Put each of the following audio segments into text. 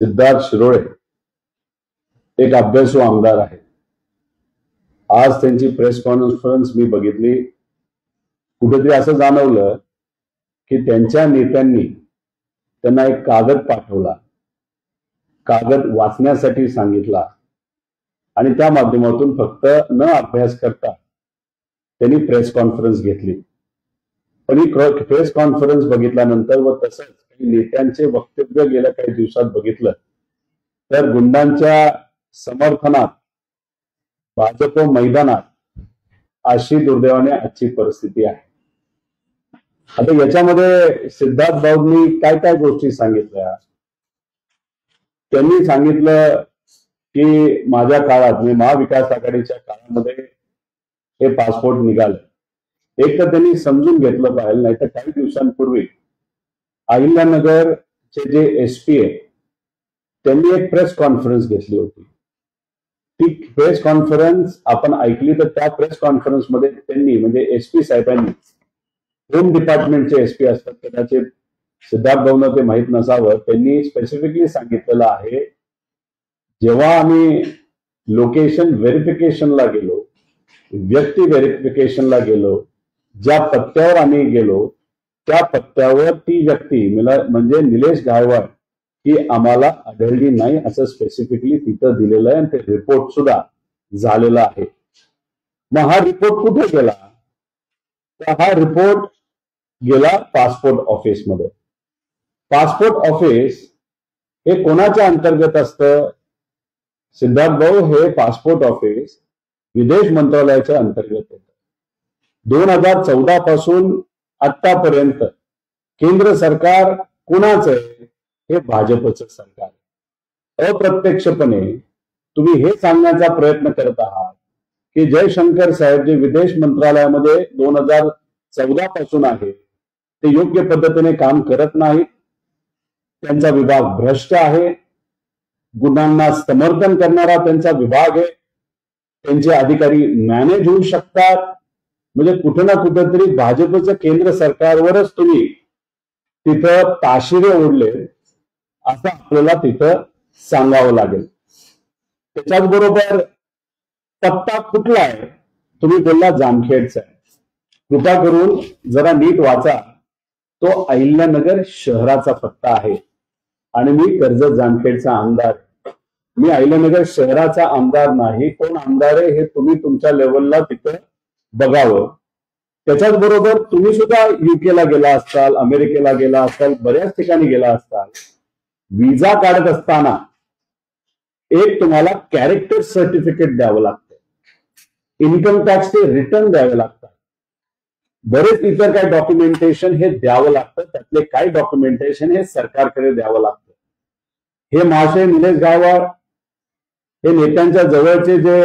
सिद्धार्थ शिरोळे एक अभ्यासू आमदार आहे. आज त्यांची प्रेस कॉन्फरन्स मी बघितली. कुठेतरी असं जाणवलं की त्यांच्या नेत्यांनी त्यांना एक कागद पाठवला, कागद वाचण्यासाठी सांगितला आणि त्या माध्यमातून फक्त न अभ्यास करता त्यांनी प्रेस कॉन्फरन्स घेतली. पण ही प्रेस कॉन्फरन्स बघितल्यानंतर व तसंच काही नेत्यांचे वक्तव्य गेल्या काही दिवसात बघितलं तर गुंडांच्या समर्थनात भाजप मैदानात अशी दुर्दैवाने आजची परिस्थिती आहे. आता याच्यामध्ये सिद्धार्थ भाऊंनी काय काय गोष्टी सांगितल्या. त्यांनी सांगितलं की माझ्या काळात म्हणजे महाविकास आघाडीच्या काळामध्ये हे पासपोर्ट निघाले. एक तर त्यांनी समजून घेतलं पाहिजे, नाही तर काही दिवसांपूर्वी अहिल्यानगरचे जे एसपी आहे त्यांनी एक प्रेस कॉन्फरन्स घेतली होती. ती प्रेस कॉन्फरन्स आपण ऐकली तर त्या प्रेस कॉन्फरन्स मध्ये त्यांनी म्हणजे एसपी साहेबांनी, होम डिपार्टमेंटचे एसपी असतात, कदाचित सिद्धार्थ भाऊंना ते माहीत नसावं, त्यांनी स्पेसिफिकली सांगितलेलं आहे जेव्हा आम्ही लोकेशन व्हेरिफिकेशनला गेलो, व्यक्ती व्हेरिफिकेशनला गेलो, ज्या पत्त्यावर आम्ही गेलो त्या पत्त्यावर ती व्यक्ती म्हणजे निलेश गायकवाड ही आम्हाला आढळली नाही असं स्पेसिफिकली तिथं दिलेलं आहे आणि ते रिपोर्ट सुद्धा झालेला आहे. मग हा रिपोर्ट कुठे गेला? तर हा रिपोर्ट गेला पासपोर्ट ऑफिसमध्ये. पासपोर्ट ऑफिस हे कोणाच्या अंतर्गत असतं? सिद्धार्थ भाऊ, हे पासपोर्ट ऑफिस विदेश मंत्रालयाच्या अंतर्गत येतं. 2014 पासून आतापर्यंत केंद्र सरकार कुणाचं आहे? हे भाजपचं सरकार. अप्रत्यक्षपणे तुम्ही हे सांगण्याचा प्रयत्न करत आहात की जयशंकर साहेब जे विदेश मंत्रालयामध्ये 2014 पासून आहे ते योग्य पद्धतीने काम करत नाहीत, त्यांचा विभाग भ्रष्ट आहे, गुन्ह्यांना समर्थन करणारा त्यांचा विभाग आहे, त्यांचे अधिकारी मॅनेज होऊ शकतात. म्हणजे कुठं ना कुठेतरी भाजपचं केंद्र सरकारवरच तुम्ही तिथं ताशिरे ओढले असं आपल्याला तिथं सांगावं लागेल. त्याच्याच बरोबर पत्ता कुठला आहे? तुम्ही बोलला जामखेडचा आहे. कृपा करून जरा नीट वाचा. तो अहिल्यानगर शहराचा पत्ता आहे आणि मी कर्जत जामखेडचा आमदार. मी अहिल्यानगर शहराचा आमदार नाही. कोण आमदार आहे हे तुम्ही तुमच्या लेवलला तिथं बघावं. त्याच्याच बरोबर तुम्ही सुद्धा युकेला गेला असाल, अमेरिकेला गेला असाल, बऱ्याच ठिकाणी गेला असाल. विजा काढत असताना एक तुम्हाला कॅरेक्टर सर्टिफिकेट द्यावं लागतं, इन्कम टॅक्सचे रिटर्न द्यावे लागतात, बरेच इतर काही डॉक्युमेंटेशन हे द्यावं लागतं. त्यातले काही डॉक्युमेंटेशन हे सरकारकडे द्यावं लागतं. हे महाशय निलेश गायकवाड हे नेत्यांच्या जवळचे जे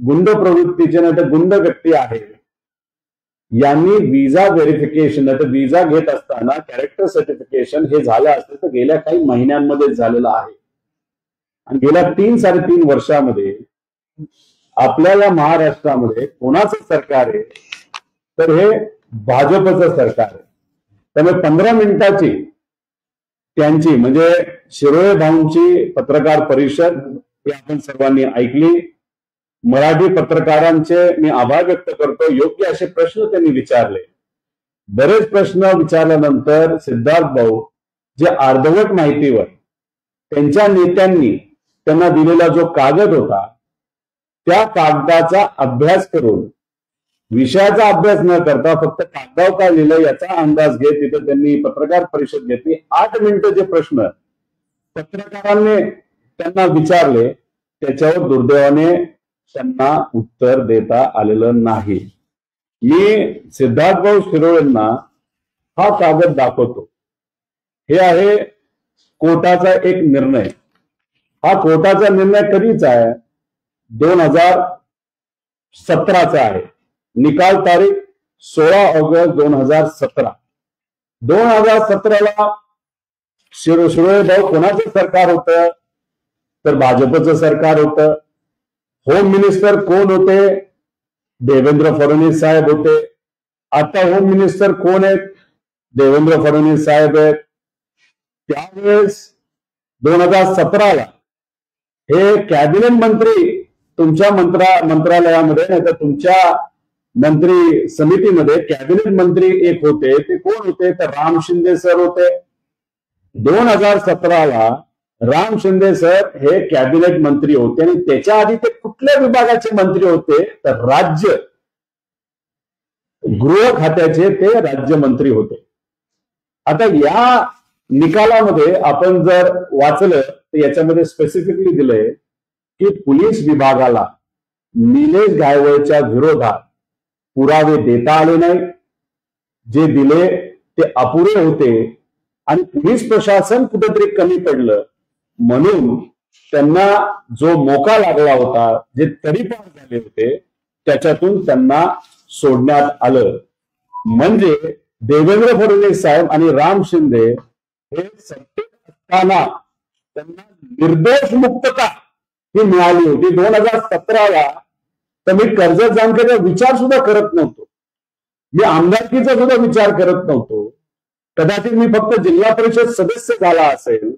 गुंड प्रवृत्तीचे नाही तर गुंड व्यक्ती आहे, यांनी विजा व्हेरिफिकेशन नाही तर विजा घेत असताना कॅरेक्टर सर्टिफिकेशन हे झालं असतं तर गेल्या काही महिन्यांमध्ये झालेलं आहे. आणि गेल्या 3-3.5 वर्षामध्ये आपल्याला महाराष्ट्रामध्ये कोणाचं सरकार आहे? तर हे भाजपचं सरकार आहे. त्यामुळे 15 मिनिटाची त्यांची म्हणजे शिरोळे भाऊंची पत्रकार परिषद ही आपण सर्वांनी ऐकली. मराठी पत्रकारांचे मी आभार व्यक्त करतो. योग्य असे प्रश्न त्यांनी विचारले. बरेच प्रश्न विचारल्यानंतर सिद्धार्थ भाऊ जे अर्धवट माहितीवर त्यांच्या नेत्यांनी त्यांना दिलेला जो कागद होता त्या कागदाचा अभ्यास करून विषयाचा अभ्यास न करता फक्त कागदावर काय लिहिलं याचा अंदाज घेत तिथे त्यांनी पत्रकार परिषद घेतली. 8 मिनिटं जे प्रश्न पत्रकारांनी त्यांना विचारले त्याच्यावर दुर्दैवाने त्यांना उत्तर देता आलेलं नाही. मी सिद्धार्थ भाऊ शिरोळेंना हा कागद दाखवतो. हे आहे कोर्टाचा एक निर्णय. हा कोर्टाचा निर्णय कधीचा आहे? 2017चा आहे. निकाल तारीख 16 ऑगस्ट 2017. 2017ला शिरोळे भाऊ कोणाचं सरकार होतं? तर भाजपचं सरकार होतं. होम मिनिस्टर कोण होते? देवेंद्र फडणवीस साहेब होते. आता होम मिनिस्टर कोण आहेत? देवेंद्र फडणवीस साहेब आहेत. त्यावेळेस 2017ला हे कॅबिनेट मंत्री तुमच्या मंत्रालयामध्ये नाही तर तुमच्या मंत्री समितीमध्ये कॅबिनेट मंत्री एक होते, ते कोण होते तर राम शिंदे सर होते. 2017ला राम शिंदे सर हे कॅबिनेट मंत्री होते आणि त्याच्या आधी ते कुठल्या विभागाचे मंत्री होते तर राज्य गृह खात्याचे ते राज्यमंत्री होते. आता या निकालामध्ये आपण जर वाचलं तर याच्यामध्ये स्पेसिफिकली दिलंय की पोलीस विभागाला निलेश गायवळच्या विरोधात पुरावे देता आले नाही, जे दिले ते अपुरे होते आणि पोलीस प्रशासन कुठेतरी कमी पडलं म्हणून त्यांना जो मोका लागला होता, जे तडीपार झाले होते, त्याच्यातून त्यांना सोडण्यात आलं. म्हणजे देवेंद्र फडणवीस साहेब आणि राम शिंदे हे सत्तेत असताना त्यांना निर्दोष मुक्तता ही मिळाली होती. 2017ला तर मी कर्जत जामखेडचा विचार सुद्धा करत नव्हतो, मी आमदारकीचा सुद्धा विचार करत नव्हतो. कदाचित मी फक्त जिल्हा परिषद सदस्य झाला असेल.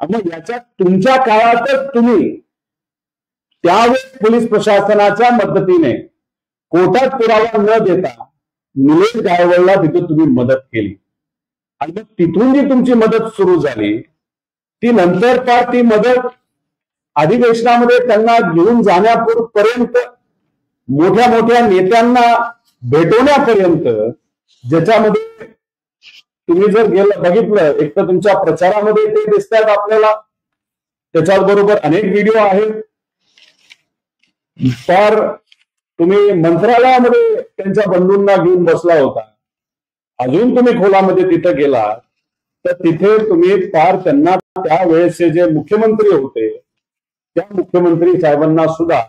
मग याच्यात तुमच्या काळातच तुम्ही त्यावेळेस पोलीस प्रशासनाच्या मदतीने कोर्टात पुरावा न देता निलेश गायवळला तिथे तुम्ही मदत केली आणि मग तिथून जी तुमची मदत सुरू झाली ती नंतर फार ती मदत अधिवेशनामध्ये त्यांना घेऊन जाण्यापर्यंत मोठ्या मोठ्या नेत्यांना भेटवण्यापर्यंत, ज्याच्यामध्ये तुम्ही जर बघितलं एक तर तुमच्या प्रचारामध्ये ते दिसतात आपल्याला, त्याच्याबरोबर अनेक व्हिडिओ आहेत. तर तुम्ही मंत्रालयामध्ये त्यांच्या बंधूंना घेऊन बसला होता, अजून तुम्ही खोलामध्ये तिथे गेला तर तिथे तुम्ही फार त्यांना त्यावेळेसचे जे मुख्यमंत्री होते त्या मुख्यमंत्री साहेबांना सुद्धा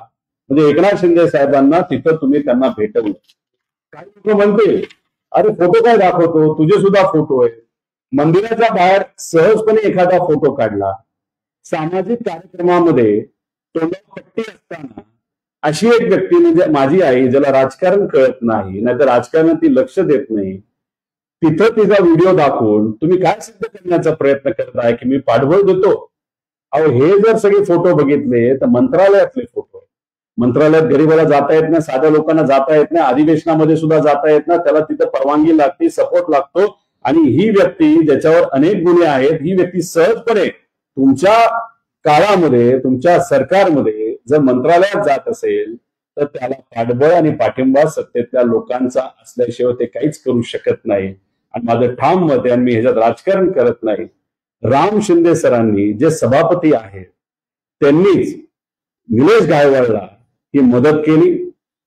म्हणजे एकनाथ शिंदे साहेबांना तिथं तुम्ही त्यांना भेटवलं. काही लोक म्हणतील अरे फोटो काय दाखवतो, तुझे सुद्धा फोटो आहे. मंदिराच्या बाहेर सहजपणे एखादा फोटो काढला, सामाजिक कार्यक्रमामध्ये तोंडावर पट्टी असताना अशी एक व्यक्ती म्हणजे माझी आई, ज्याला राजकारण कळत नाही, नाहीतर राजकारणात ती लक्ष देत नाही, तिथं तिचा व्हिडिओ दाखवून तुम्ही काय सिद्ध करण्याचा प्रयत्न करताय की मी पाठबळ देतो. अहो हे जर सगळे फोटो बघितले तर मंत्रालयातले फोटो, मंत्रालयात गरीबाला जाता येत नाही, साध्या लोकांना जाता येत नाही, अधिवेशनामध्ये सुद्धा जाता येत नाही, त्याला तिथं परवानगी लागते, सपोर्ट लागतो. आणि ही व्यक्ती ज्याच्यावर अनेक गुन्हे आहेत, ही व्यक्ती सहजपणे तुमच्या काळामध्ये तुमच्या सरकारमध्ये जर मंत्रालयात जात असेल तर त्याला पाठबळ आणि पाठिंबा सत्तेतल्या लोकांचा असल्याशिवाय ते काहीच करू शकत नाही. आणि माझं ठाम मत आहे आणि मी ह्याच्यात राजकारण करत नाही, राम शिंदे सरांनी जे सभापती आहेत त्यांनीच निलेश गायवळला ही मदत केली.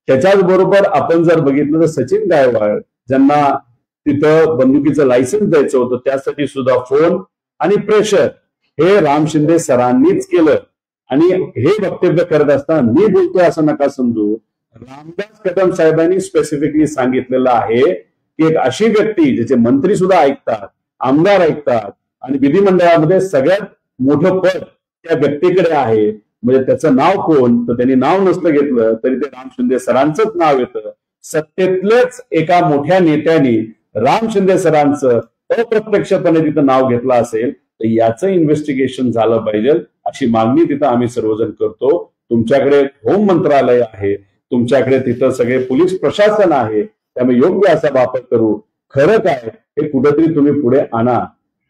त्याच्याच बरोबर आपण जर बघितलं तर सचिन गायवळ ज्यांना तिथं बंदुकीचं लायसन्स द्यायचं होतं त्यासाठी सुद्धा फोन आणि प्रेशर हे राम शिंदे सरांनीच केलं. आणि हे वक्तव्य करत असताना मी बोलतोय असं नका समजू, रामदास कदम साहेबांनी स्पेसिफिकली सांगितलेलं आहे की एक अशी व्यक्ती ज्याचे मंत्री सुद्धा ऐकतात, आमदार ऐकतात आणि विधिमंडळामध्ये सगळ्यात मोठं पद त्या व्यक्तीकडे आहे, म्हणजे त्याचं नाव कोण तर त्यांनी नाव नसलं घेतलं तरी ते राम शिंदे सरांचंच नाव येतं. सत्तेतलेच एका मोठ्या नेत्यांनी राम शिंदे सरांचं अप्रत्यक्षपणे तिथं नाव घेतलं असेल तर याचं इन्व्हेस्टिगेशन झालं पाहिजे अशी मागणी तिथं आम्ही सर्वजण करतो. तुमच्याकडे होम मंत्रालय आहे, तुमच्याकडे तिथं सगळे पोलीस प्रशासन आहे, त्यामुळे योग्य असा वापर करू. खरं काय हे कुठेतरी तुम्ही पुढे आणा.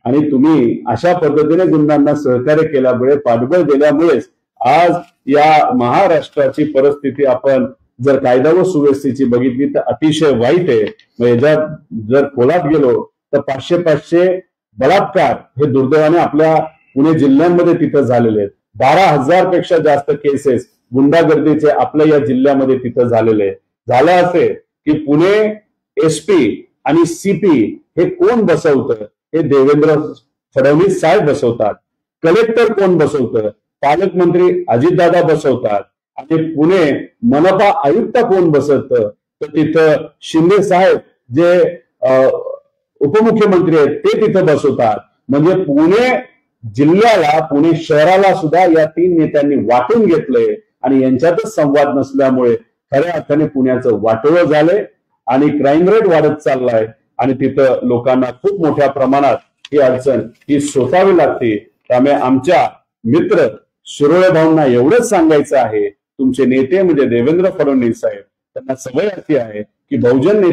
आणि तुम्ही अशा पद्धतीने गुंडांना सहकार्य केल्यामुळे, पाठबळ दिल्यामुळेच आज या महाराष्ट्राची परिस्थिती आपण जर कायदा व सुव्यवस्थेची बघितली तर अतिशय वाईट आहे. याच्यात जर खोलात गेलो तर 500 बलात्कार हे दुर्दैवाने आपल्या पुणे जिल्ह्यांमध्ये तिथं झालेले आहेत. 12,000 पेक्षा जास्त केसेस गुंडागर्दीचे आपल्या या जिल्ह्यामध्ये तिथं झालेले आहेत. झालं असे की पुणे एसपी आणि सीपी हे कोण बसवतं, हे देवेंद्र फडणवीस साहेब बसवतात. कलेक्टर कोण बसवतं, पालकमंत्री अजितदादा बसवतात. आणि पुणे मनपा आयुक्त कोण बसवतं तर तिथं शिंदे साहेब जे उपमुख्यमंत्री आहेत ते तिथं बसवतात. म्हणजे पुणे जिल्ह्याला, पुणे शहराला सुद्धा या 3 नेत्यांनी वाटून घेतलंय आणि यांच्यातच संवाद नसल्यामुळे खऱ्या अर्थाने पुण्याचं वाटोळं झालंय आणि क्राईम रेट वाढत चाललाय आणि तिथं लोकांना खूप मोठ्या प्रमाणात ही अडचण ही सोसावी लागते. त्यामुळे आमच्या मित्र शिरोळे भाऊंना एवढंच सांगायचं आहे, तुमचे नेते म्हणजे देवेंद्र फडणवीस साहेब, त्यांना सवय अशी आहे की बहुजन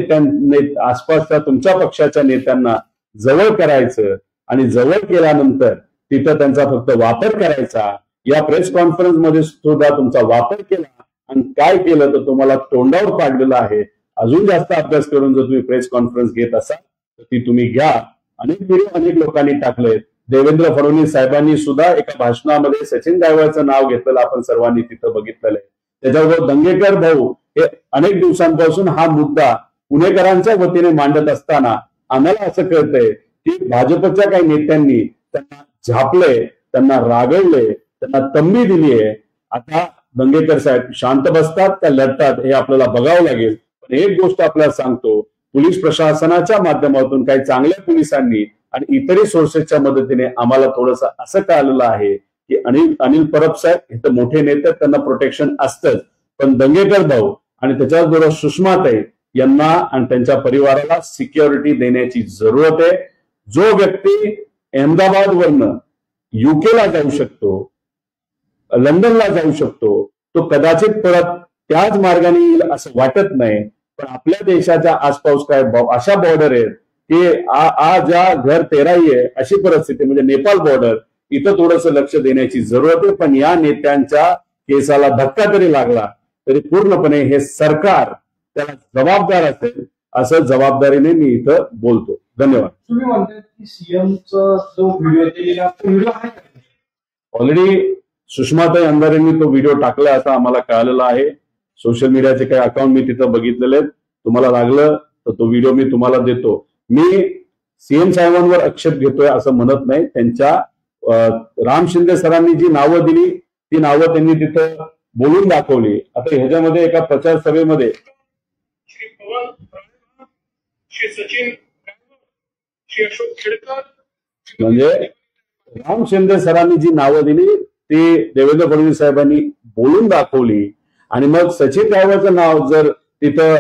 आसपासच्या तुमच्या पक्षाच्या नेत्यांना जवळ करायचं आणि जवळ केल्यानंतर तिथं त्यांचा फक्त वापर करायचा. या प्रेस कॉन्फरन्स मध्ये सुद्धा तुमचा वापर केला आणि काय केलं तर तुम्हाला तोंडावर पाडलेलं आहे. अजून जास्त अभ्यास करून जर तुम्ही प्रेस कॉन्फरन्स घेत असाल तर ती तुम्ही घ्या. अनेक व्हिडिओ अनेक लोकांनी टाकलेत. देवेंद्र फडणवीस साहेबांनी सुद्धा एका भाषणामध्ये सचिन गायकवाडचं नाव घेतलेलं आपण सर्वांनी तिथं बघितलेलं आहे. त्याच्याबरोबर दंगेकर भाऊ हे अनेक दिवसांपासून हा मुद्दा पुणेकरांच्या वतीने मांडत असताना आम्हाला असं कळतंय की भाजपच्या काही नेत्यांनी त्यांना झापलंय, त्यांना रागवलंय, त्यांना तंबी दिली आहे. आता दंगेकर साहेब शांत बसतात का लढतात हे आपल्याला बघावं लागेल. पण एक गोष्ट आपल्याला सांगतो, पोलीस प्रशासनाच्या माध्यमातून काही चांगल्या पोलिसांनी आणि इतरही सोर्सेसच्या मदतीने आम्हाला थोडंसं असं कळालेलं आहे की अनिल परब साहेब हे तर मोठे नेते, त्यांना प्रोटेक्शन असतंच, पण दंगेकर भाऊ आणि त्याच्याबरोबर सुषमाताई यांना आणि त्यांच्या परिवाराला सिक्युरिटी देण्याची जरूरत आहे. जो व्यक्ती अहमदाबाद वरनं युकेला जाऊ शकतो, लंडनला जाऊ शकतो, तो कदाचित परत त्याच मार्गाने येईल असं वाटत नाही. पण आपल्या देशाच्या आसपास काय अशा बॉर्डर आहेत की आज या घर तेराही आहे अशी परिस्थिती, म्हणजे नेपाळ बॉर्डर, इथं थोडंसं लक्ष देण्याची जरूरत आहे. पण या नेत्यांच्या केसाला धक्का तरी लागला तरी पूर्णपणे हे सरकार त्याला जबाबदार असेल असं जबाबदारीने मी इथं बोलतो. धन्यवाद. तुम्ही म्हणताय की सीएमचा जो व्हिडिओ आहे ऑलरेडी सुषमाताई अंधारेंनी तो व्हिडिओ टाकला असं आम्हाला कळालेलं आहे. सोशल मीडियाचे काही अकाउंट मी तिथं बघितलेले आहेत. तुम्हाला लागलं तर तो व्हिडिओ मी तुम्हाला देतो. मी सीएम साहेबांवर आक्षेप घेतोय असं म्हणत नाही. त्यांच्या राम शिंदे सरांनी जी नावं दिली ती नावं त्यांनी तिथं बोलून दाखवली. आता ह्याच्यामध्ये एका प्रचार सभेमध्ये श्री पवन, श्री सचिन, श्री अशोक खेडकर, म्हणजे राम शिंदे सरांनी जी नावं दिली ती देवेंद्र फडणवीस साहेबांनी बोलून दाखवली. आणि मग सचिन गायकवाडचं नाव जर तिथं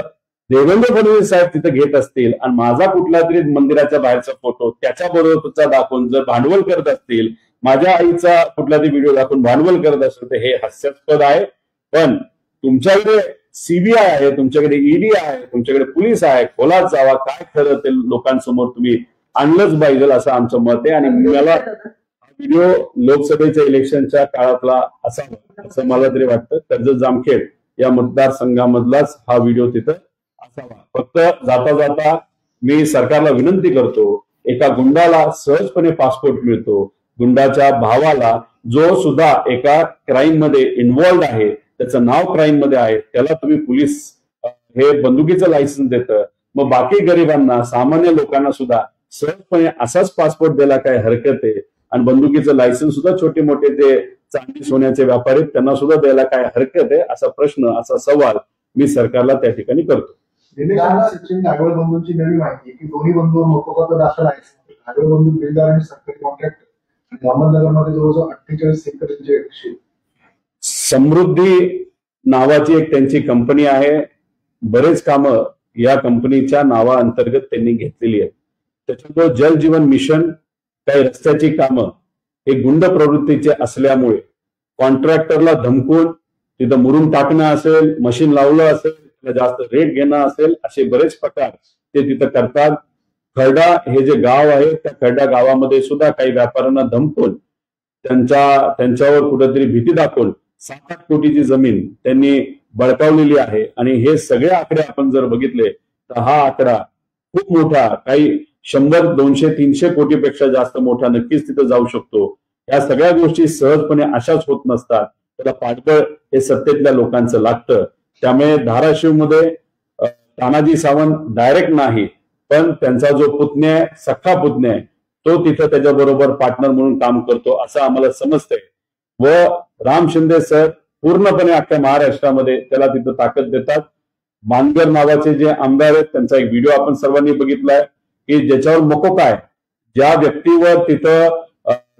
देवेंद्र फडणवीस साहेब तिथं घेत असतील आणि माझा कुठला तरी मंदिराच्या बाहेरचा फोटो त्याच्याबरोबरचा दाखवून जर भांडवल करत असतील, माझ्या आईचा कुठला तरी व्हिडिओ दाखवून भांडवल करत असेल तर हे हास्यास्पद आहे. पण तुमच्याकडे सीबीआय आहे, तुमच्याकडे ईडी आहे, तुमच्याकडे पोलीस आहे, खोलात जावा, काय खरं ते लोकांसमोर तुम्ही आणलंच पाहिजे असं आमचं मत आहे. आणि मला व्हिडिओ लोकसभेच्या इलेक्शनच्या काळातला असावा असं मला तरी वाटतं. कर्जत जामखेड या मतदारसंघामधलाच हा व्हिडिओ तिथं असावा. फक्त जाता जाता मी सरकारला विनंती करतो, एका गुंडाला सहजपणे पासपोर्ट मिळतो, गुंडाच्या भावाला जो सुद्धा एका क्राईम मध्ये इन्व्हॉल्ड आहे, त्याचं नाव क्राईम मध्ये आहे, त्याला तुम्ही पोलीस हे बंदुकीचं लायसन्स देतं, मग बाकी गरिबांना सामान्य लोकांना सुद्धा सहजपणे असाच पासपोर्ट द्यायला काय हरकत आहे. आणि बंदुकीचं लायसन्स सुद्धा छोटे मोठे जे चांदी सोन्याचे व्यापारी त्यांना सुद्धा द्यायला काय हरकत आहे, असा प्रश्न, असा सवाल मी सरकारला त्या ठिकाणी करतो. सचिन गायकवाड बंधूंची नवी माहिती की दोन्ही बंधूंवर मोकोका दाखल आहे. गायकवाड बंधू बिल्डर आणि सरकारी कॉन्ट्रॅक्टर अहमदनगरमध्ये जवळजवळ 48 एकर समृद्धी नावाची एक त्यांची कंपनी आहे. बरेच कामं या कंपनीच्या नावाअंतर्गत त्यांनी घेतलेली आहेत. त्याच्यामुळे जल जीवन मिशन, काही रस्त्याची कामं हे गुंड प्रवृत्तीचे असल्यामुळे कॉन्ट्रॅक्टरला धमकून तिथं मुरुम टाकणं असेल, मशीन लावलं असेल, जास्त रेट घेणं असेल, असे बरेच प्रकार ते तिथं करतात. खर्डा हे जे गाव आहे त्या खर्डा गावामध्ये सुद्धा काही व्यापाऱ्यांना धमकून त्यांच्यावर कुठेतरी भीती दाखवून 7-8 कोटीची जमीन त्यांनी बळकावलेली आहे. आणि हे सगळे आकडे आपण जर बघितले तर हा आकडा खूप मोठा, काही 100, 200, 300 कोटीपेक्षा जास्त मोठा नक्कीच तिथं जाऊ शकतो. या सगळ्या गोष्टी सहजपणे अशाच होत नसतात, त्याला पाठबळ हे सत्तेतल्या लोकांचं लागतं. त्यामुळे धाराशिवमध्ये तानाजी सावंत डायरेक्ट नाही, पण त्यांचा जो पुतण्या आहे, सख्खा पुतण्या आहे, तो तिथं त्याच्याबरोबर पार्टनर म्हणून काम करतो असं आम्हाला समजतंय. व राम शिंदे सर पूर्णपणे अख्ख्या महाराष्ट्रामध्ये त्याला तिथं ताकद देतात. बांदगर नावाचे जे आमदार आहेत त्यांचा एक व्हिडिओ आपण सर्वांनी बघितलाय की ज्याच्यावर मोकोका आहे, ज्या व्यक्तीवर तिथं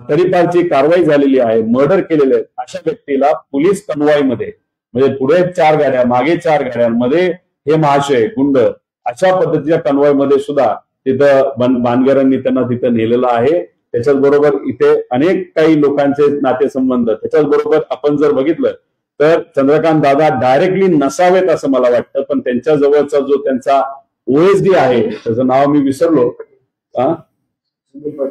तडीपारची कारवाई झालेली आहे, मर्डर केलेले आहेत, अशा व्यक्तीला पोलीस कन्वॉयमध्ये, म्हणजे पुढे 4 गाड्या मागे 4 गाड्यांमध्ये हे महाशय गुंड अशा पद्धतीच्या कन्वॉयमध्ये सुद्धा तिथं बांदगरांनी त्यांना तिथं नेलेलं आहे. त्याच्याच बरोबर इथे अनेक काही लोकांचे नातेसंबंध, त्याच्याच बरोबर आपण जर बघितलं तर चंद्रकांत दादा डायरेक्टली नसावेत असं मला वाटतं, पण त्यांच्या जवळचा जो त्यांचा ओएसडी आहे, त्याचं नाव मी विसरलो,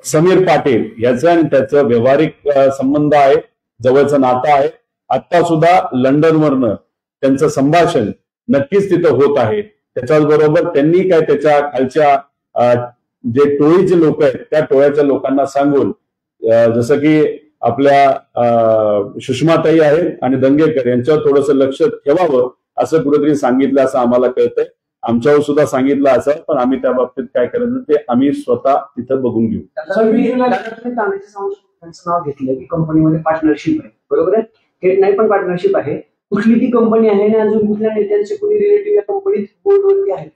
समीर पाटील, याचं आणि त्याचं व्यावहारिक संबंध आहे, जवळचं नातं आहे. आता सुद्धा लंडनवरनं त्यांचं संभाषण नक्कीच तिथं होत आहे. त्याच्याच बरोबर त्यांनी काय त्याच्या खालच्या जे टोळीचे लोक आहेत त्या टोळ्याच्या लोकांना सांगून, जसं की आपल्या सुषमाताई आहेत आणि दंगेकर यांच्यावर थोडंसं लक्ष ठेवावं असं कुठेतरी सांगितलं असं आम्हाला कळतंय. आमच्यावर सुद्धा सांगितलं असं, पण आम्ही त्या बाबतीत काय करायचं ते आम्ही स्वतः तिथं बघून घेऊ. त्यांचं नाव घेतलं की कंपनीमध्ये पार्टनरशिप आहे, बरोबर आहे, थेट नाही पण पार्टनरशिप आहे. कुठली ती कंपनी आहे आणि अजून कुठल्या नेत्यांचे कोणी रिलेटिव्ह या कंपनीत बोर्डवरती आहेत?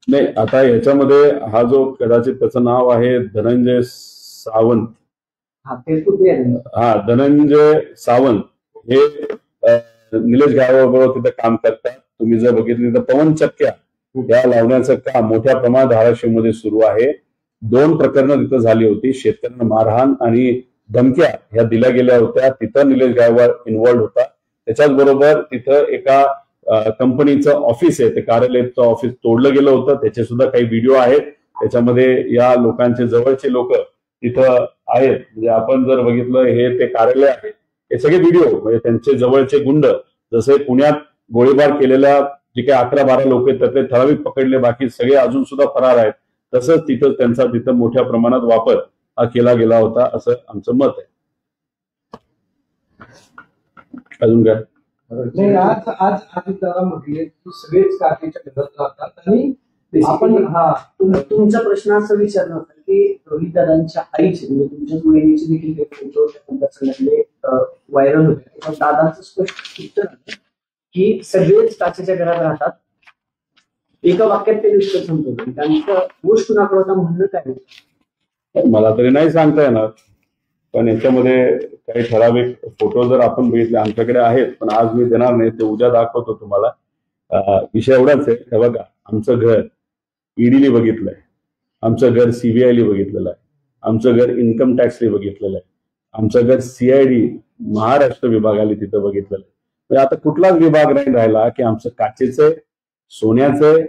नाही, आता याच्यामध्ये हा जो कदाचित त्याचं नाव आहे धनंजय सावंत, धनंजय सावंत हे निलेश गायकवाड तिथे काम करतात. तुम्ही जर बघितलं तर पवन चक्क्या या लावण्याचं काम मोठ्या प्रमाणात धाराशिवमध्ये सुरू आहे. 2 प्रकरणं तिथं झाली होती, शेतकऱ्यांना मारहाण आणि धमक्या ह्या दिल्या गेल्या होत्या, तिथं निलेश गायकवाड इन्व्हॉल्ड होता. त्याच्याच बरोबर तिथं एका कंपनीचं ऑफिस आहे, ते कार्यालयाचं ऑफिस तोडलं गेलं होतं, त्याचे सुद्धा काही व्हिडिओ आहेत. त्याच्यामध्ये या लोकांचे जवळचे लोक तिथं आहेत, म्हणजे आपण जर बघितलं हे ते कार्यालय आहे, हे सगळे व्हिडिओ म्हणजे त्यांचे जवळचे गुंड, जसे पुण्यात गोळीबार केलेल्या जे काही 11-12 लोक आहेत त्यातले ठराविक पकडले, बाकी सगळे अजून सुद्धा फरार आहेत. तसंच तिथं त्यांचा तिथं मोठ्या प्रमाणात वापर हा केला गेला होता असं आमचं मत आहे. अजून काय? आज दादा म्हटले की सगळेच काकीच्या घरात राहतात आणि आपण तुमचा प्रश्न असा विचारला होता की रोहित दादांच्या आईचे म्हणजे तुमच्याच वहिनीचे देखील फोटो संघटनेतले व्हायरल होते. दादांचं स्पष्ट उत्तर आहे की सगळेच काचेच्या घरात राहतात. एका वाक्यात ते निष्कर्ष संपवतो. त्यांचं गोष्ट नाकडा म्हणणं काय मला तरी नाही सांगता येणार, पण याच्यामध्ये काही ठराविक फोटो जर आपण बघितले आमच्याकडे आहेत, पण आज मी देणार नाही, ते उद्या दाखवतो तुम्हाला. विषय एवढाच आहे, हे बघा, आमचं घर ईडीने बघितलंय, आमचं घर सीबीआयने बघितलेलं आहे, आमचं घर इन्कम टॅक्सने बघितलेलं आहे, आमचं घर सीआयडी महाराष्ट्र विभागाने तिथं बघितलेलं आहे. म्हणजे आता कुठलाच विभाग नाही राहिला की आमचं काचेचं, सोन्याचं,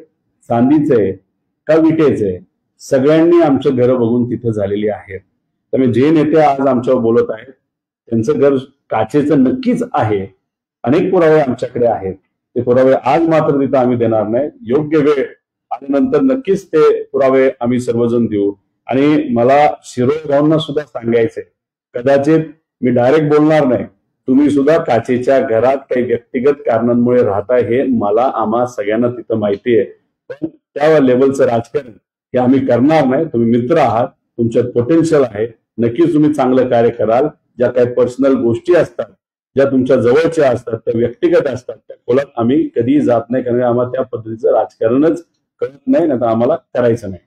चांदीचं का विटेचं, सगळ्यांनी आमचं घर बघून तिथं झालेली आहेत. त्यामुळे जे नेते आज आमच्यावर बोलत आहेत त्यांचं घर काचेचं नक्कीच आहे. अनेक पुरावे आमच्याकडे आहेत, ते पुरावे आज मात्र तिथं आम्ही देणार नाही. योग्य वेळ आणि नंतर नक्कीच ते पुरावे आम्ही सर्वजण देऊ. आणि मला शिरोळ भाऊंना सुद्धा सांगायचंय, कदाचित मी डायरेक्ट बोलणार नाही, तुम्ही सुद्धा काचेच्या घरात काही व्यक्तिगत कारणांमुळे राहताय हे मला आम्हा सगळ्यांना तिथं माहिती आहे, पण त्या लेवलचं राजकारण हे आम्ही करणार नाही. तुम्ही मित्र आहात, तुमच्यात पोटेन्शियल आहे, नक्कीच तुम्ही चांगलं कार्य कराल. ज्या काही पर्सनल गोष्टी असतात, ज्या तुमच्या जवळच्या असतात, त्या व्यक्तिगत असतात, त्या खोलात आम्ही कधी जात नाही, कारण आम्हाला त्या पद्धतीचं राजकारणच कळत नाही, ना तर आम्हाला करायचं नाही.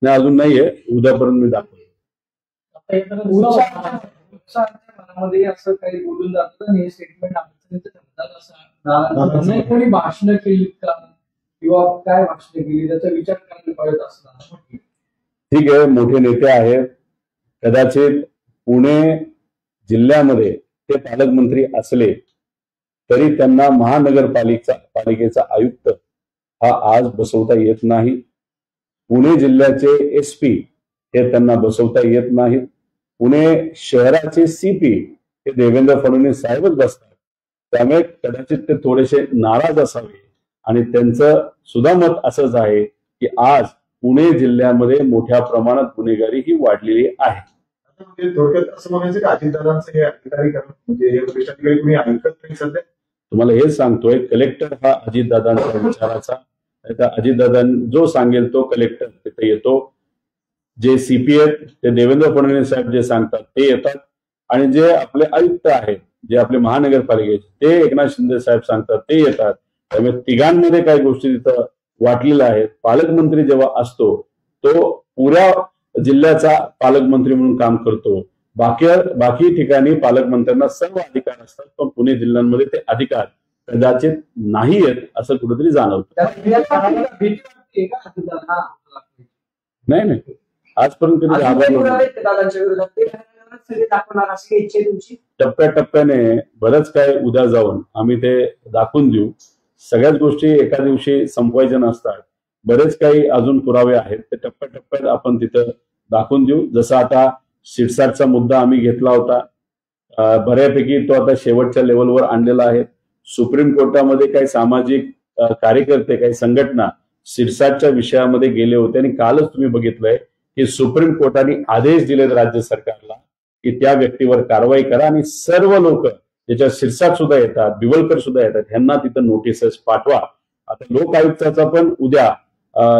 नाही, अजून नाहीये, उद्यापर्यंत मी दाखवतो. मनामध्ये असं काही बोलून जातं आणि हे स्टेटमेंट कोणी भाषण केली का किंवा काय भाषण केली त्याचा विचार करायला पाहिजे असं. ठीक आहे, मोठे नेते आहेत, कदाचित पुणे जिल्ह्यामध्ये ते पालकमंत्री असले तरी त्यांना महानगरपालिकेचा आयुक्त हा आज बसवता येत नाही. पुणे जिल्ह्याचे एसपी हे त्यांना बसवता येत नाहीत. पुणे शहराचे सीपी हे देवेंद्र फडणवीस साहेबच बसतात. त्यामुळे कदाचित ते थोडेसे नाराज असावे आणि त्यांचं सुद्धा मत असंच आहे की आज पुणे जिल्ह्यामध्ये मोठ्या प्रमाणात गुन्हेगारी ही वाढलेली आहे. थोडक्यात असं म्हणायचं की अजितदादांचं हे अधिकारीकरण म्हणजे हे वरिष्ठ अधिकारी कोणी ऐकत नाही सध्या. तुम्हाला हेच सांगतोय, कलेक्टर हा अजितदादांचा विचाराचा, अजितदादा जो सांगेल तो कलेक्टर तिथे येतो. जे सीपी आहेत ते देवेंद्र फडणवीस साहेब जे सांगतात ते येतात, आणि जे आपले आयुक्त आहेत, जे आपले महानगरपालिकेचे, ते एकनाथ शिंदे साहेब सांगतात ते येतात. त्यामुळे तिघांमध्ये काही गोष्टी तिथं वाटलेल्या आहेत. पालकमंत्री जेव्हा असतो तो पुऱ्या जिल्ह्याचा पालकमंत्री म्हणून काम करतो. बाकी ठिकाणी पालकमंत्र्यांना सर्व अधिकार असतात, पण पुणे जिल्ह्यांमध्ये ते अधिकार कदाचित नाही आहेत असं कुठेतरी जाणवतं. शक्य आहे का अजितदादांना नाही नाही, आजपर्यंत कधी अजून घाबरलो पुरावे नाही. आहेत का दादांच्या विरोधात ते सगळे दाखवणार अशी काही इच्छा आहे तुमची? टप्प्याटप्प्याने बरंच काय उद्या जाऊन आम्ही ते दाखवून देऊ. सगळ्याच गोष्टी एका दिवशी संपवायच्या नसतात. बरेच काही अजून पुरावे आहेत, ते टप्प्याटप्प्यात आपण तिथं दाखवून देऊ. जसं आता शिरसाटचा मुद्दा आम्ही घेतला होता, बऱ्यापैकी तो आता शेवटच्या लेवलवर आणलेला आहे. सुप्रीम कोर्टामध्ये काही सामाजिक कार्यकर्ते, काही संघटना शिरसाटच्या विषयामध्ये गेले होते आणि कालच तुम्ही बघितलंय की सुप्रीम कोर्टाने आदेश दिलेत राज्य सरकारला की त्या व्यक्तीवर कारवाई करा आणि सर्व लोक, ज्याच्यात शिरसाट सुद्धा येतात, बिवलकर सुद्धा येतात, ह्यांना तिथं नोटिसेस पाठवा. आता लोक आयुक्ताचा पण उद्या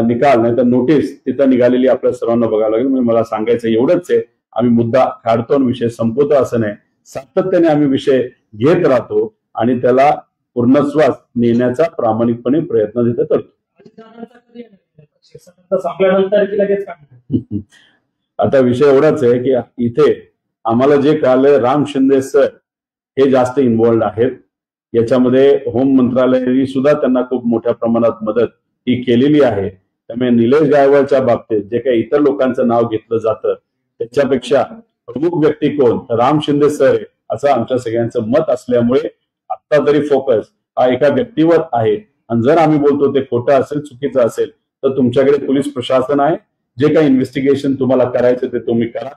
निकाल नाही तर नोटीस तिथं निघालेली आपल्या सर्वांना बघावं लागेल. म्हणजे मला सांगायचं एवढंच आहे, आम्ही मुद्दा काढतो आणि विषय संपवतो असं नाही, सातत्याने आम्ही विषय घेत राहतो आणि त्याला पूर्णत्वास नेण्याचा प्रामाणिकपणे प्रयत्न तिथे करतो. आता विषय एवढाच आहे की इथे आम्हाला जे कळालं, राम शिंदे सर हे जास्त इन्व्हॉल्ड आहेत याच्यामध्ये. होम मंत्रालयाने सुद्धा त्यांना खूप मोठ्या प्रमाणात मदत ही केलेली आहे. त्यामुळे निलेश गायकवाडच्या बाबतीत जे काही इतर लोकांचं नाव घेतलं जातं त्याच्यापेक्षा प्रमुख व्यक्ती कोण, राम शिंदे सर आहे असं आमच्या सगळ्यांचं मत असल्यामुळे आता तरी फोकस हा एका व्यक्तीवर आहे. आणि जर आम्ही बोलतो ते खोटं असेल, चुकीचं असेल, तर तुमच्याकडे पोलीस प्रशासन आहे. जे काही इन्व्हेस्टिगेशन तुम्हाला करायचं ते तुम्ही करा.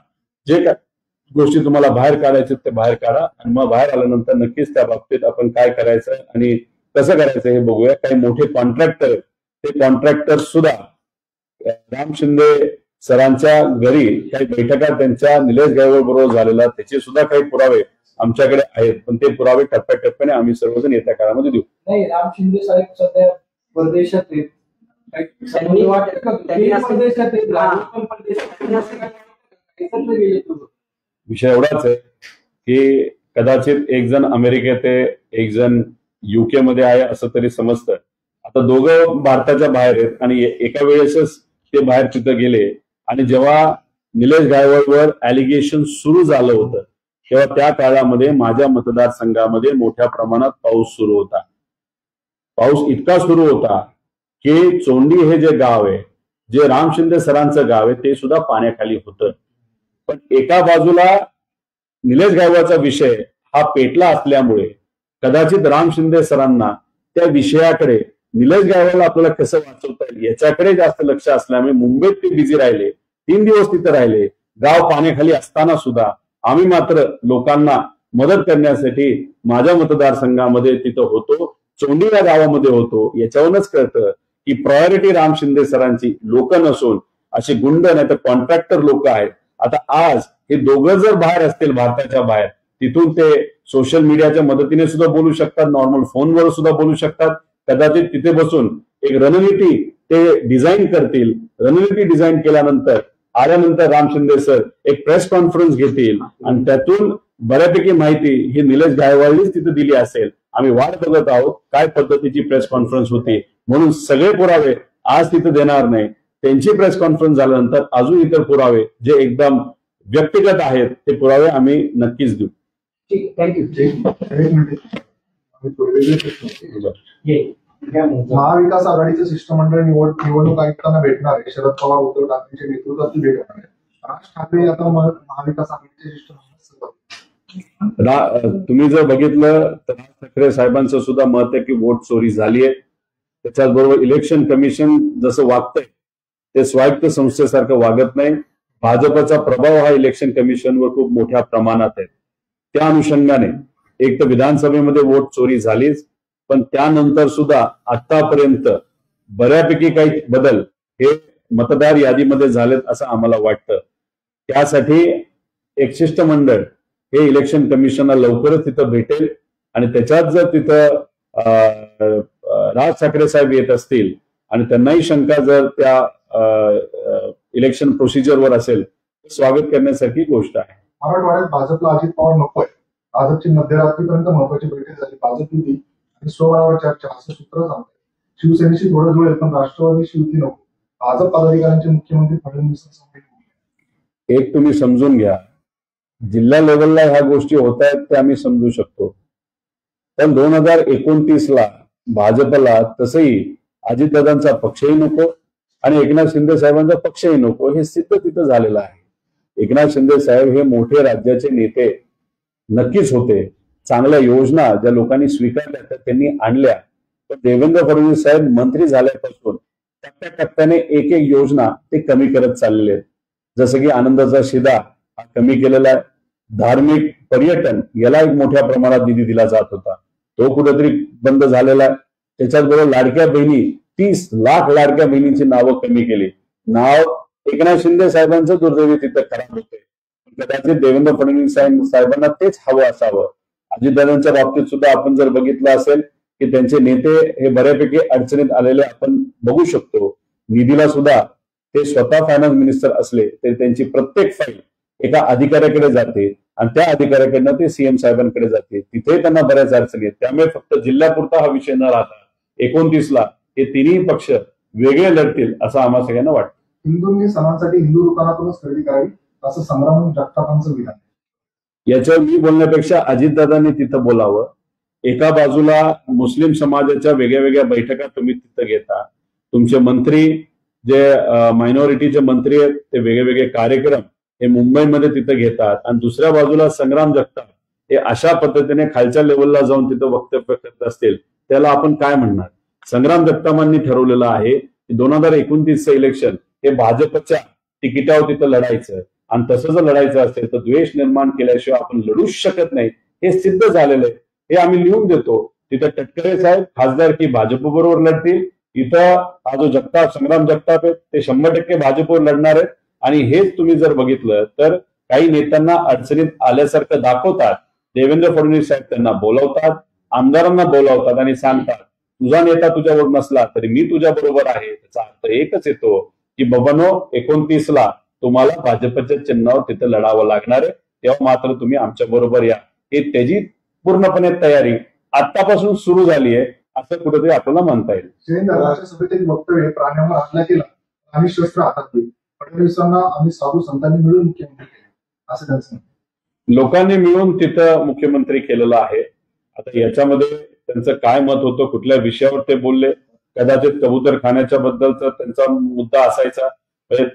जे काय गोष्टी तुम्हाला बाहेर काढायचे ते बाहेर काढा आणि मग बाहेर आल्यानंतर नक्कीच त्या बाबतीत आपण काय करायचं आणि कसं करायचं हे बघूया. काही मोठे कॉन्ट्रॅक्टर आहेत, ते कॉन्ट्रॅक्टर सुद्धा राम शिंदे सरांच्या घरी काही बैठका त्यांच्या निलेश गायकवाड बरोबर झालेला, त्याचे सुद्धा काही पुरावे आमच्याकडे आहेत. पण ते पुरावे टप्प्याटप्प्याने आम्ही सर्वजण येत्या काळामध्ये देऊ. नाही, राम शिंदे साहेब सध्या परदेशात आहेत. विषय एवढाच आहे की कदाचित एक जण अमेरिकेत आहे, एक जण युके मध्ये आहे असं तरी समजतं. आता दोघं भारताच्या बाहेर आहेत आणि एका वेळेसच ते बाहेर तिथं गेले. आणि जेव्हा निलेश गायकवाडवर ऍलिगेशन सुरू झालं होतं तेव्हा त्या काळामध्ये माझ्या मतदारसंघामध्ये मोठ्या प्रमाणात पाऊस सुरू होता. पाऊस इतका सुरू होता की चोंडी हे जे गाव आहे, जे राम शिंदे सरांचं गाव आहे, ते सुद्धा पाण्याखाली होतं. पण एका बाजूला निलेश गायकवाडचा विषय हा पेटला असल्यामुळे कदाचित राम शिंदे सरांना त्या विषयाकडे, निलेश गायकवाडला आपल्याला कसं वाचवता येईल याच्याकडे जास्त लक्ष असल्यामुळे मुंबईत ते बिझी राहिले. 3 दिवस तिथे राहिले, गाव पाण्याखाली असताना सुद्धा. आम्ही मात्र लोकांना मदत करण्यासाठी माझ्या मतदारसंघामध्ये तिथं होतो, चोंडी या गावामध्ये होतो. याच्यावरूनच कळतं की प्रायोरिटी राम शिंदे सरांची लोक नसून असे गुंड नाही तर कॉन्ट्रॅक्टर लोक आहेत. आता आज हे दोघं जर बाहेर असतील, भारताच्या बाहेर, तिथून ते सोशल मीडियाच्या मदतीने सुद्धा बोलू शकतात, नॉर्मल फोनवर सुद्धा बोलू शकतात. कदाचित तिथे बसून एक रणनीती ते डिझाईन करतील. रणनीती डिझाईन केल्यानंतर आल्यानंतर राम शिंदे सर एक प्रेस कॉन्फरन्स घेतील आणि त्यातून बऱ्यापैकी माहिती ही निलेश गायकवाडनीच तिथे दिली असेल. आम्ही वाट बघत आहोत काय पद्धतीची प्रेस कॉन्फरन्स होती. म्हणून सगळे पुरावे आज तिथे देणार नाही. त्यांची प्रेस कॉन्फरन्स झाल्यानंतर अजून इतर पुरावे जे एकदम व्यक्तिगत आहेत ते पुरावे आम्ही नक्कीच देऊ. ठीक, थँक्यू. महाविकास आघाडीचे शिष्टमंडळ निवडणूक आयुक्तांना भेटणार आहे. शरद पवार, उद्धव ठाकरेंच्या नेतृत्वातील भेट होणार आहे. राज ठाकरे आता महाविकास आघाडीचे शिष्टमंडळ. तुम्ही जर बघितलं तर राज ठाकरे साहेबांचं सुद्धा मत आहे की वोट चोरी झाली आहे. त्याच्याचबरोबर इलेक्शन कमिशन जसं वागतंय ते स्वायत्त संस्थेसारखं वागत नाही. भाजपचा प्रभाव हा इलेक्शन कमिशनवर खूप मोठ्या प्रमाणात आहे. त्या अनुषंगाने एक तर विधानसभेमध्ये वोट चोरी झालीच, पण त्यानंतर सुद्धा आतापर्यंत बऱ्यापैकी काही बदल हे मतदार यादीमध्ये झालेत असं आम्हाला वाटतं. त्यासाठी एक शिष्टमंडळ हे इलेक्शन कमिशनला लवकरच तिथं भेटेल आणि त्याच्यात जर तिथं राज ठाकरे साहेब येत असतील आणि त्यांनाही शंका जर त्या इलेक्शन प्रोसिजरवर असेल तर स्वागत करण्यासारखी गोष्ट आहे. मराठवाड्यात भाजपला अजित पवार नकोय. भाजपची मध्यरात्रीपर्यंत महत्वाची बैठक झाली. भाजप युती आणि स्वबळावर चर्चा असं सूत्र सांगतात. शिवसेनेशी थोडं जुळेल पण राष्ट्रवादी युती नको. भाजप पदाधिकाऱ्यांचे मुख्यमंत्री फडणवीसांसमोर एक तुम्ही समजून घ्या, जिल्हा लेवलला ह्या गोष्टी होत आहेत त्या आम्ही समजू शकतो. पण 2029ला भाजपला तसंही अजितदादांचा पक्षही नको, आणि एकनाथ शिंदे साहेबांचा पक्षही नको, हे सिद्ध तिथं झालेलं आहे. एकनाथ शिंदे साहेब हे मोठे राज्याचे नेते नक्कीच होते. चांगल्या योजना ज्या लोकांनी स्वीकारल्या त्या त्यांनी आणल्या. पण देवेंद्र फडणवीस साहेब मंत्री झाल्यापासून टप्प्याटप्प्याने एक एक योजना ते कमी करत चाललेले आहेत. जसं की आनंदाचा शिदा हा कमी केलेला आहे. धार्मिक पर्यटन याला एक मोठ्या प्रमाणात निधी दिला जात होता, तो कुठेतरी बंद झालेला आहे. त्याच्याचबरोबर लाडक्या बहिणी, 30 लाख लाडक्या बहिणींची नावं कमी केली. नाव एकनाथ शिंदे साहेबांचं दुर्दैवी तिथं खराब होते. कदाचित देवेंद्र फडणवीस साहेबांना तेच हवं असावं. अजितदादांच्या बाबतीत सुद्धा आपण जर बघितलं असेल की त्यांचे नेते हे बऱ्यापैकी अडचणीत आलेले आपण बघू शकतो. निधीला सुद्धा ते स्वतः फायनान्स मिनिस्टर असले तरी त्यांची प्रत्येक फाईल एका अधिकाऱ्याकडे जाते आणि त्या अधिकाऱ्याकडनं ते सीएम साहेबांकडे जाते. तिथे त्यांना बऱ्याच अडचणी आहेत. त्यामुळे फक्त जिल्ह्यापुरता हा विषय न राहता 29ला हे तिन्ही पक्ष वेगळे लढतील असं आम्हा सगळ्यांना वाटतं. हिंदूंनी सणांसाठी हिंदू दुकानातूनच खरेदी करावी असं संग्राम जगतापांचं विधान. याच्यावर मी बोलण्यापेक्षा अजितदादांनी तिथं बोलावं. एका बाजूला मुस्लिम समाजाच्या वेगळ्या वेगळ्या बैठका तुम्ही तिथं घेता, तुमचे मंत्री जे मायनॉरिटीचे मंत्री आहेत ते वेगळे वेगळे कार्यक्रम हे मुंबईमध्ये तिथं घेतात, आणि दुसऱ्या बाजूला संग्राम जगताप हे अशा पद्धतीने खालच्या लेवलला जाऊन तिथं वक्तव्य करत असतील, त्याला आपण काय म्हणणार? संग्राम जगतापांनी ठरवलेलं आहे की 2029चं इलेक्शन हे भाजपच्या तिकिटावर तिथं लढायचं, आणि तसं जर लढायचं असेल तर द्वेष निर्माण केल्याशिवाय आपण लढूच शकत नाही. हे सिद्ध झालेलं आहे, हे आम्ही लिहून देतो. तिथं तटकरे साहेब खासदारकी भाजप बरोबर लढतील. इथं हा जो जगताप, संग्राम जगताप आहेत ते 100% भाजपवर लढणार आहेत. आणि हेच तुम्ही जर बघितलं तर काही नेत्यांना अडचणीत आल्यासारखं दाखवतात. देवेंद्र फडणवीस साहेब त्यांना बोलावतात, आमदारांना बोलावतात आणि सांगतात तुझा नेता तुझ्यावर नसला तरी मी तुझ्या बरोबर आहे. त्याचा अर्थ एकच येतो की बाबांनो 29ला तुम्हाला भाजपच्या चिन्हावर तिथं लढावं लागणार आहे, तेव्हा मात्र तुम्ही आमच्या बरोबर या. हे त्याची पूर्णपणे तयारी आतापासून सुरू झाली आहे असं कुठेतरी आपल्याला म्हणता येईल. जयंत दादाच्या सभेत एक वक्तव्य, प्राण्यांवर हल्ला केला आम्ही शस्त्र हातात घेऊ, फडणवीसांना आम्ही साधू संतांनी मिळून मुख्यमंत्री केले असं त्यांचं. लोकांनी मिळून तिथं मुख्यमंत्री केलेलं आहे. आता याच्यामध्ये त्यांचं काय मत होतं, कुठल्या विषयावर ते बोलले, कदाचित कबूतर खाण्याच्या बद्दलचा त्यांचा मुद्दा असायचा.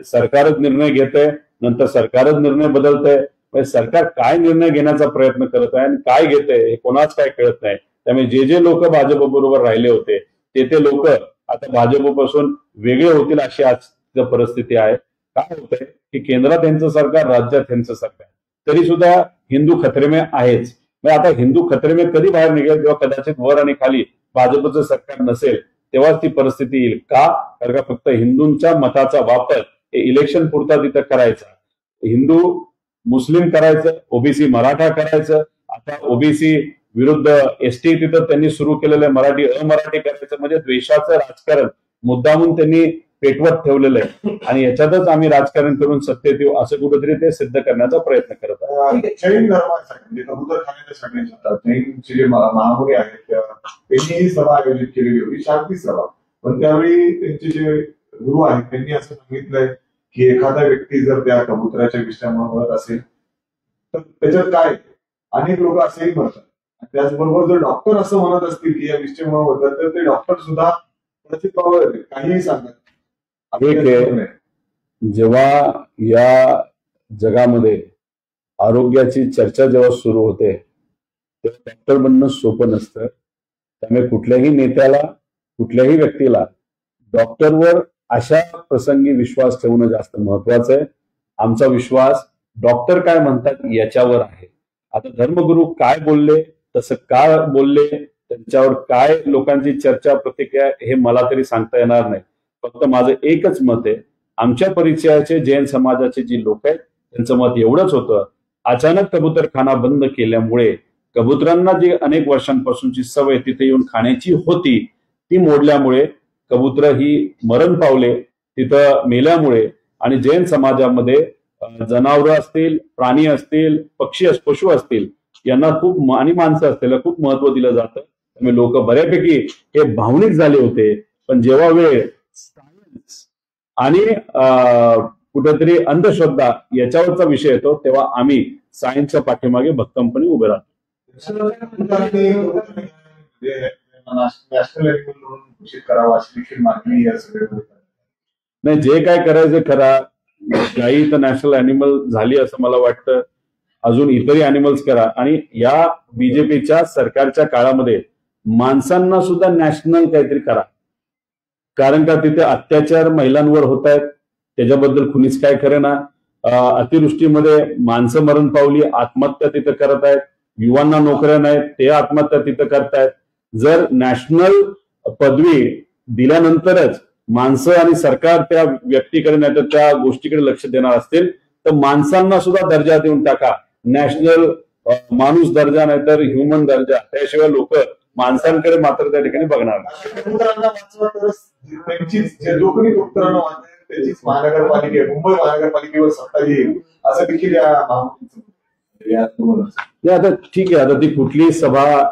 सरकारच निर्णय घेतंय, नंतर सरकारच निर्णय बदलतंय. सरकार काय निर्णय घेण्याचा प्रयत्न करत आहे आणि काय घेतंय हे कोणाच काय कळत नाही. त्यामुळे जे लोक भाजप बरोबर राहिले होते ते लोक आता भाजपपासून वेगळे होतील अशी आज परिस्थिती आहे. काय होतंय की केंद्रात यांचं सरकार, राज्यात यांचं सरकार, तरी सुद्धा हिंदू खतरे में आहेच. आता हिंदू खतरे में कधी बाहेर निघेल, जेव्हा कदाचित वर आणि खाली भाजपचं सरकार नसेल तेव्हाच ती परिस्थिती येईल. का? कारण का फक्त हिंदूंच्या मताचा वापर हे इलेक्शन पुरता तिथं करायचा, हिंदू मुस्लिम करायचं, ओबीसी मराठा करायचं. आता ओबीसी विरुद्ध एसटी तिथं त्यांनी सुरू केलेलं मराठी अमराठी करायचं, म्हणजे द्वेषाचं राजकारण मुद्दामून त्यांनी पेटवत ठेवलेलं आहे. आणि याच्यातच आम्ही राजकारण करून सत्तेत येऊ असं कुठेतरी ते सिद्ध करण्याचा प्रयत्न करत आहेत. जैन धर्मासाठी कबूतर खाण्यासाठी जैनचे जे महामुनी आहेत त्यांनी ही सभा आयोजित केलेली होती, शांती सभा. पण त्यावेळी त्यांचे जे गुरु आहेत त्यांनी असं सांगितलंय की एखादा व्यक्ती जर त्या कबुतराच्या विषयामुळे म्हणत असेल तर त्याच्यात काय, अनेक लोक असेही म्हणतात. त्याचबरोबर जर डॉक्टर असं म्हणत असतील की या विषयामुळे होतात तर ते डॉक्टर सुद्धा काहीही सांगतात. जेव्हा या जगामध्ये आरोग्याची चर्चा जेव्हा सुरू होते तेव्हा डॉक्टर बनणं सोपं नसतं. त्यामुळे कुठल्याही नेत्याला, कुठल्याही व्यक्तीला डॉक्टरवर अशा प्रसंगी विश्वास ठेवणं जास्त महत्वाचं आहे. आमचा विश्वास डॉक्टर काय म्हणतात याच्यावर आहे. आता धर्मगुरू काय बोलले, तसं काय बोलले, त्यांच्यावर काय लोकांची चर्चा प्रतिक्रिया हे मला तरी सांगता येणार नाही. फक्त माझं एकच मत आहे, आमच्या परिचयाचे जैन समाजाचे जी लोक आहेत त्यांचं मत एवढंच होतं, अचानक कबूतरखाना बंद केल्यामुळे कबुतरांना जी अनेक वर्षांपासूनची सवय तिथे येऊन खाण्याची होती ती मोडल्यामुळे कबूतर ही मरण पावले तिथं मेल्यामुळे. आणि जैन समाजामध्ये जनावरं असतील, प्राणी असतील, पशु असतील यांना खूप, आणि माणसं असतील खूप महत्व दिलं जातं. त्यामुळे लोक बऱ्यापैकी हे भावनिक झाले होते. पण जेव्हा वेळ सायन्स आणि कुठेतरी अंधश्रद्धा याच्यावरचा विषय येतो तेव्हा आम्ही सायन्सच्या पाठीमागे भक्कमपणे उभे राहतो. नॅशनल एनिमल म्हणून घोषित करावा अशी देखील मागणी या सगळ्या. नाही, जे काय करायचं करा. गायी तर नॅशनल अॅनिमल झाली असं मला वाटतं. अजून इतरही अॅनिमल्स करा. आणि या बीजेपीच्या सरकारच्या काळामध्ये माणसांना सुद्धा नॅशनल काहीतरी करा. कारण का तिथे अत्याचार महिलांवर होत आहेत, त्याच्याबद्दल कुणीच काय खरं ना. अतिवृष्टीमध्ये माणसं मरण पावली, आत्महत्या तिथं करत आहेत. युवांना नोकऱ्या नाहीत, ते आत्महत्या तिथं करतायत. जर नॅशनल पदवी दिल्यानंतरच माणसं आणि सरकार त्या व्यक्तीकडे नाही तर त्या गोष्टीकडे लक्ष देणार असतील तर माणसांना सुद्धा दर्जा देऊन टाका. नॅशनल माणूस दर्जा नाही तर ह्युमन दर्जा. त्याशिवाय लोक माणसांकडे मात्र त्या ठिकाणी बघणार. त्यांचीच जे लोकनी डॉक्टरांना वाटते त्याचीच महानगरपालिका, मुंबई महानगरपालिकेवर सत्ता येईल असं देखील आता ठीक आहे. आता ती कुठली सभा,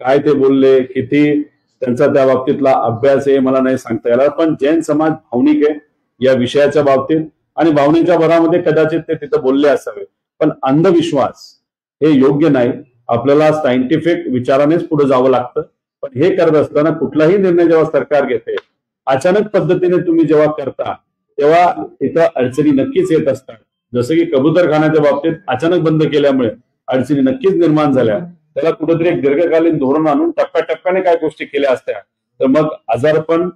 काय ते बोलले, किती त्यांचा त्या बाबतीतला अभ्यास आहे मला नाही सांगता येणार. पण जैन समाज भावनिक आहे या विषयाच्या बाबतीत आणि भावनेच्या भरामध्ये कदाचित ते तिथं बोलले असावे. पण अंधविश्वास हे योग्य नाही. आपल्याला सायंटिफिक विचारानेच पुढे जावं लागतं. पण हे करत असताना कुठलाही निर्णय जेव्हा सरकार घेते अचानक पद्धतीने तुम्ही जेव्हा करता तेव्हा तिथं अडचणी नक्कीच येत असतात. जसं की कबूतरखान्याच्या बाबतीत अचानक बंद केल्यामुळे अडचणी नक्कीच निर्माण झाल्या. त्याला कुठेतरी एक दीर्घकालीन धोरण आणून टप्प्याटप्प्याने काय गोष्टी केल्या असत्या तर मग आजारपण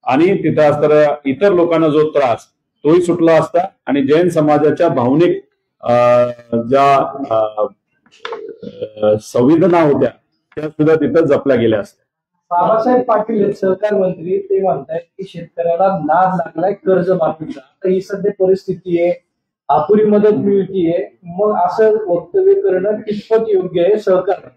आणि तिथं असणाऱ्या इतर लोकांना जो त्रास तोही सुटला असता आणि जैन समाजाच्या भावनिक ज्या संवेदना होत्या त्या सुद्धा तिथं जपल्या गेल्या असत्या. बाबासाहेब पाटील सहकार मंत्री ते म्हणतायत की शेतकऱ्याला नाद लागलाय कर्जमाफीचा. तर ही सध्या परिस्थिती आहे, अपुरी मदत मिळतीये, मग असं वक्तव्य करणं कितपत योग्य आहे? सहकार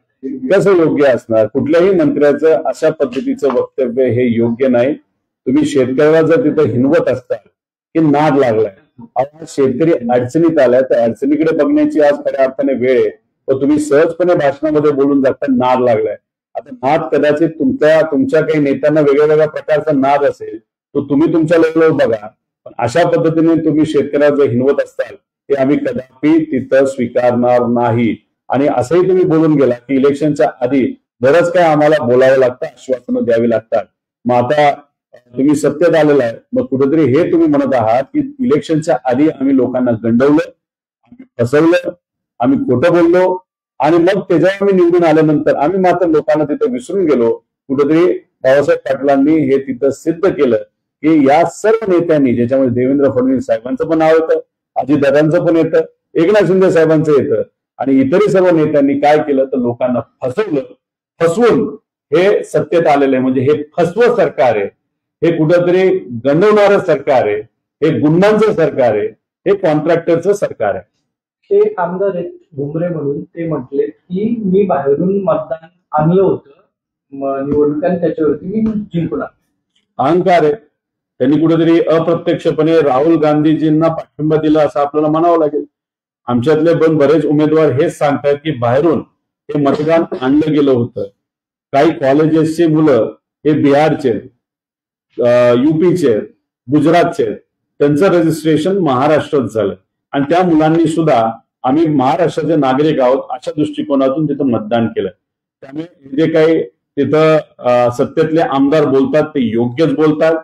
कसं योग्य असणार? कुठल्याही मंत्र्याचं अशा पद्धतीचं वक्तव्य हे योग्य नाही. तुम्ही शेतकऱ्याला जर तिथं हिनवत असता की नाद लागलाय, आज शेतकरी अडचणीत आलाय तर अडचणीकडे बघण्याची आज खऱ्या अर्थाने वेळ आहे. तर तुम्ही सहजपणे भाषणामध्ये बोलून जाता नाद लागलाय. आता नाद कदाचित तुमच्या काही नेत्यांना वेगळ्या वेगळ्या प्रकारचा नाद असेल तो तुम्ही तुमच्या लेवलवर बघा. पण अशा पद्धतीने तुम्ही शेतकऱ्याला जर हिनवत असताल ते आम्ही कदापि तिथं स्वीकारणार नाही. आणि असंही तुम्ही बोलून गेला की इलेक्शनच्या आधी बरंच काय आम्हाला बोलावं लागतं, आश्वासनं द्यावी लागतात. मग आता तुम्ही सत्तेत आलेला आहे, मग कुठेतरी हे तुम्ही म्हणत आहात की इलेक्शनच्या आधी आम्ही लोकांना गंडवलं, आम्ही फसवलं, आम्ही खोटं बोललो आणि मग त्याच्यावर आम्ही निवडून आल्यानंतर आम्ही मात्र लोकांना तिथं विसरून गेलो. कुठेतरी बाबासाहेब पाटलांनी हे तिथं सिद्ध केलं की या सर्व नेत्यांनी, ज्याच्यामध्ये देवेंद्र फडणवीस साहेबांचं पण नाव येतं, अजितदादांचं पण येतं, एकनाथ शिंदे साहेबांचं येतं आणि इतरही सर्व नेत्यांनी काय केलं तर लोकांना फसवलं. फसवून हे सत्तेत आलेलं आहे. म्हणजे हे फसवं सरकार आहे, हे कुठंतरी गंडवणारं सरकार आहे, हे गुंडांचं सरकार आहे, हे कॉन्ट्रॅक्टरचं सरकार आहे. हे आमदार आहेत भुमरे म्हणून ते म्हटले की मी बाहेरून मतदान आणलं होतं निवडणुकांत, त्याच्यावरती मी जिंकून आलो. अहंकार आहे. त्यांनी कुठेतरी अप्रत्यक्षपणे राहुल गांधीजींना पाठिंबा दिला असं आपल्याला म्हणावं लागेल. आमच्यातले पण बरेच उमेदवार हेच सांगतायत की बाहेरून हे मतदान आणलं गेलं होतं. काही कॉलेजेसची मुलं हे बिहारचे, युपीचे, गुजरातचे, त्यांचं रजिस्ट्रेशन महाराष्ट्रात झालं आणि त्या मुलांनी सुद्धा आम्ही महाराष्ट्राचे नागरिक आहोत अशा दृष्टिकोनातून तिथं मतदान केलं. त्यामुळे जे काही तिथं सत्तेतले आमदार बोलतात ते योग्यच बोलतात.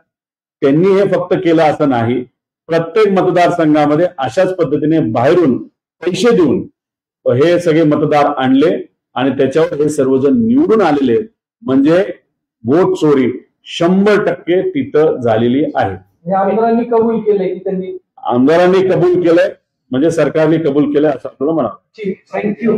त्यांनी हे फक्त केलं असं नाही, प्रत्येक मतदारसंघामध्ये अशाच पद्धतीने बाहेरून पैसे देऊन हे सगळे मतदार आणले आणि त्याच्यावर हे सर्वजण निवडून आलेले. म्हणजे वोट चोरी 100% तिथं झालेली आहे. आमदारांनी कबूल केलंय की त्यांनी आमदारांनी कबूल केलंय म्हणजे सरकारने कबूल केलंय असं आपल्याला म्हणावं. थँक्यू.